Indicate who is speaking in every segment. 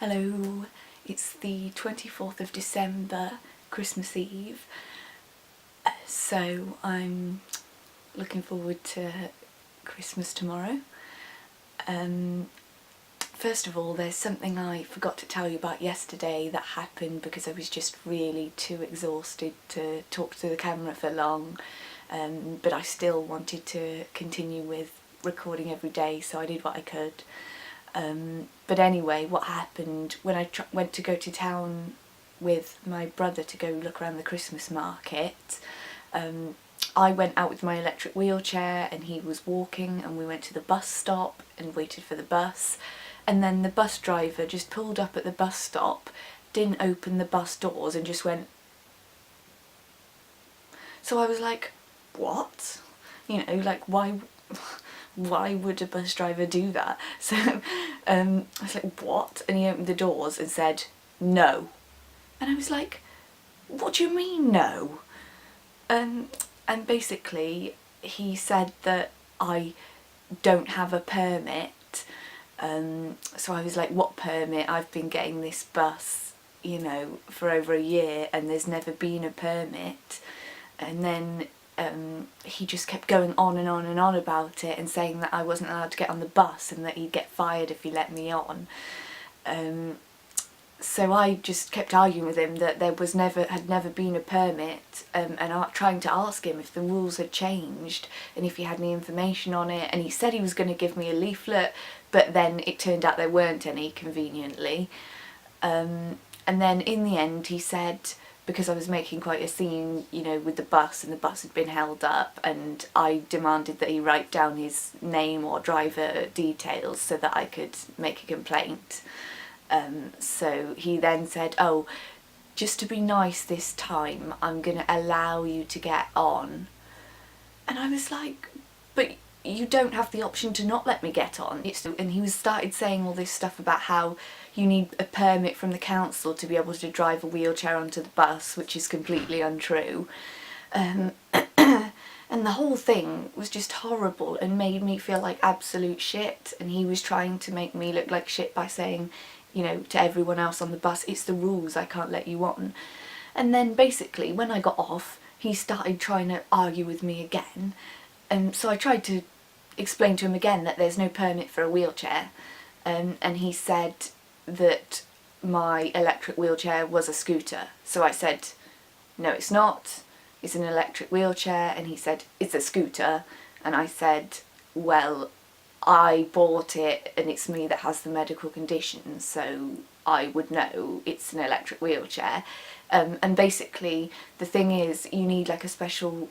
Speaker 1: Hello, it's the 24th of December, Christmas Eve, so I'm looking forward to Christmas tomorrow. First of all, there's something I forgot to tell you about yesterday that happened because I was just really too exhausted to talk to the camera for long, but I still wanted to continue with recording every day, so I did what I could. But anyway, what happened when I went to go to town with my brother to go look around the Christmas market, I went out with my electric wheelchair and he was walking, and we went to the bus stop and waited for the bus, and then the bus driver just pulled up at the bus stop, didn't open the bus doors and just went. So I was like, what? You know, like why would a bus driver do that? So I was like, what? And he opened the doors and said, no. And I was like, what do you mean no? And basically he said that I don't have a permit. So I was like, what permit? I've been getting this bus, you know, for over a year and there's never been a permit. And then he just kept going on and on and on about it and saying that I wasn't allowed to get on the bus and that he'd get fired if he let me on. So I just kept arguing with him that there had never been a permit, and trying to ask him if the rules had changed and if he had any information on it, and he said he was going to give me a leaflet, but then it turned out there weren't any, conveniently. And then in the end he said, because I was making quite a scene, you know, with the bus, and the bus had been held up, and I demanded that he write down his name or driver details so that I could make a complaint. So he then said, oh, just to be nice this time, I'm going to allow you to get on. And I was like, but you don't have the option to not let me get on. And he started saying all this stuff about how you need a permit from the council to be able to drive a wheelchair onto the bus, which is completely untrue. And the whole thing was just horrible and made me feel like absolute shit. And he was trying to make me look like shit by saying, you know, to everyone else on the bus, it's the rules, I can't let you on. And then basically when I got off, he started trying to argue with me again. And so I tried to explain to him again that there's no permit for a wheelchair. And he said that my electric wheelchair was a scooter. So I said, no, it's not, it's an electric wheelchair. And he said, it's a scooter. And I said, well, I bought it and it's me that has the medical condition, so I would know it's an electric wheelchair. And basically the thing is, you need like a special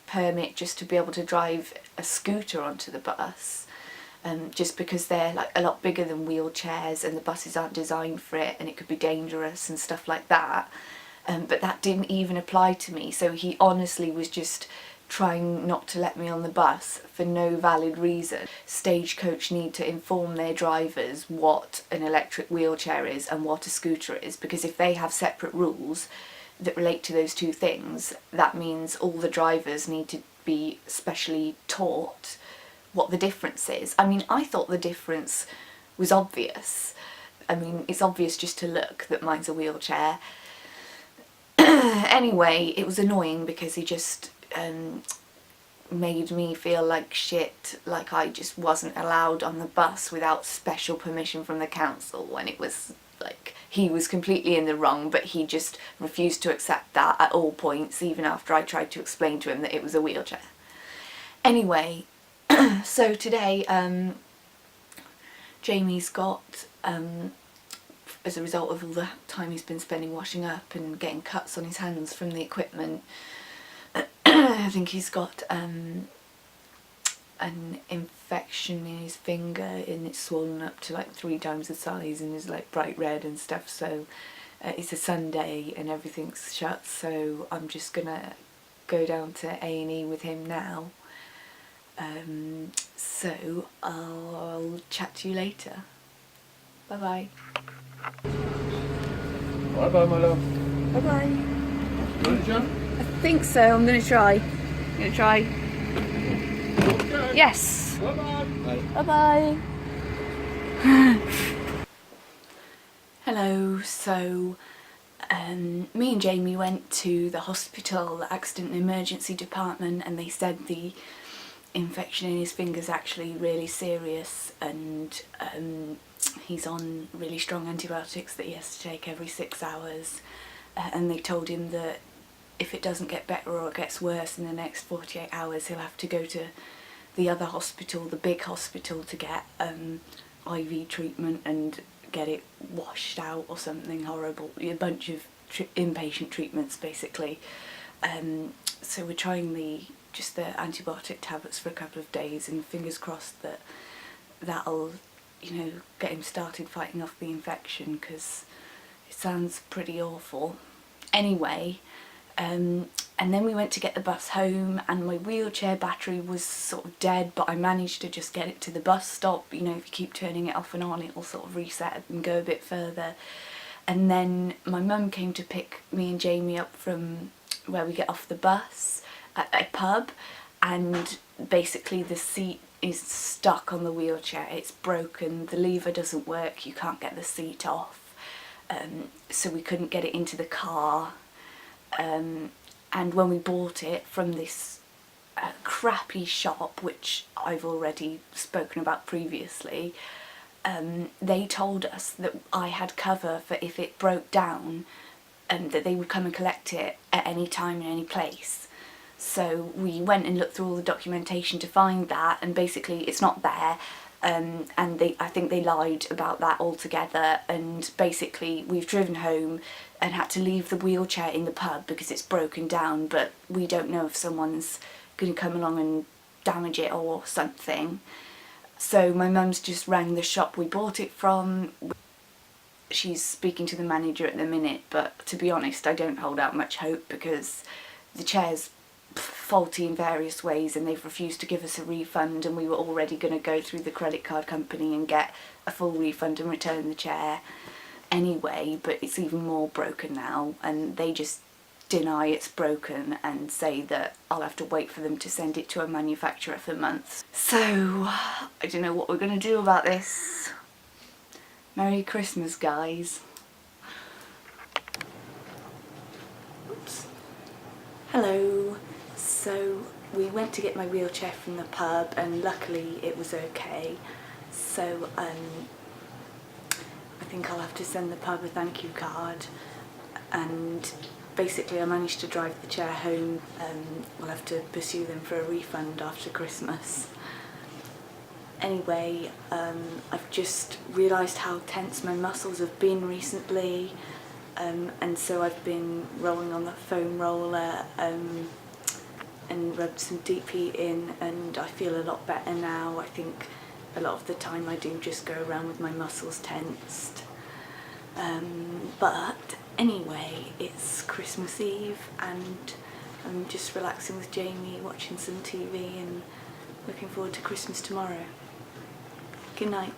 Speaker 1: permit just to be able to drive a scooter onto the bus, just because they're like a lot bigger than wheelchairs and the buses aren't designed for it and it could be dangerous and stuff like that. But that didn't even apply to me, so he honestly was just trying not to let me on the bus for no valid reason. Stagecoach need to inform their drivers what an electric wheelchair is and what a scooter is, because if they have separate rules that relate to those two things, that means all the drivers need to be specially taught what the difference is. I mean, I thought the difference was obvious. I mean, it's obvious just to look that mine's a wheelchair. Anyway, it was annoying because he just made me feel like shit, like I just wasn't allowed on the bus without special permission from the council, when it was like he was completely in the wrong, but he just refused to accept that at all points, even after I tried to explain to him that it was a wheelchair. Anyway, so today Jamie's got, as a result of all the time he's been spending washing up and getting cuts on his hands from the equipment, I think he's got an infection in his finger and it's swollen up to like 3 times the size and is like bright red and stuff. So it's a Sunday and everything's shut, so I'm just gonna go down to A&E with him now. So I'll chat to you later. Bye bye.
Speaker 2: Bye bye, my love.
Speaker 1: Bye bye.
Speaker 2: You want to jump?
Speaker 1: I think so. I'm gonna try.
Speaker 2: Okay.
Speaker 1: Yes.
Speaker 2: Bye bye.
Speaker 1: Bye bye. Hello, so me and Jamie went to the hospital, the accident and emergency department, and they said the infection in his finger's actually really serious, and he's on really strong antibiotics that he has to take every 6 hours, and they told him that if it doesn't get better or it gets worse in the next 48 hours, he'll have to go to the other hospital, the big hospital, to get IV treatment and get it washed out or something horrible, a bunch of inpatient treatments basically. So we're trying just the antibiotic tablets for a couple of days, and fingers crossed that that'll, you know, get him started fighting off the infection, because it sounds pretty awful. Anyway, and then we went to get the bus home, and my wheelchair battery was sort of dead, but I managed to just get it to the bus stop. You know, if you keep turning it off and on, it'll sort of reset and go a bit further. And then my mum came to pick me and Jamie up from where we get off the bus at a pub, and basically the seat is stuck on the wheelchair. It's broken, the lever doesn't work, you can't get the seat off, so we couldn't get it into the car. And when we bought it from this crappy shop, which I've already spoken about previously, they told us that I had cover for if it broke down, and that they would come and collect it at any time in any place. So we went and looked through all the documentation to find that, and basically it's not there. And I think they lied about that altogether, and basically we've driven home and had to leave the wheelchair in the pub because it's broken down, but we don't know if someone's going to come along and damage it or something. So my mum's just rang the shop we bought it from. She's speaking to the manager at the minute, but to be honest, I don't hold out much hope, because the chair's faulty in various ways and they've refused to give us a refund, and we were already going to go through the credit card company and get a full refund and return the chair anyway, but it's even more broken now, and they just deny it's broken and say that I'll have to wait for them to send it to a manufacturer for months. So I don't know what we're going to do about this. Merry Christmas, guys. Oops. Hello. So we went to get my wheelchair from the pub, and luckily it was okay. So I think I'll have to send the pub a thank you card, and basically I managed to drive the chair home. We'll have to pursue them for a refund after Christmas. Anyway, I've just realised how tense my muscles have been recently, and so I've been rolling on the foam roller and rubbed some deep heat in, and I feel a lot better now. I think a lot of the time I do just go around with my muscles tensed. But anyway, it's Christmas Eve and I'm just relaxing with Jamie, watching some TV and looking forward to Christmas tomorrow. Good night.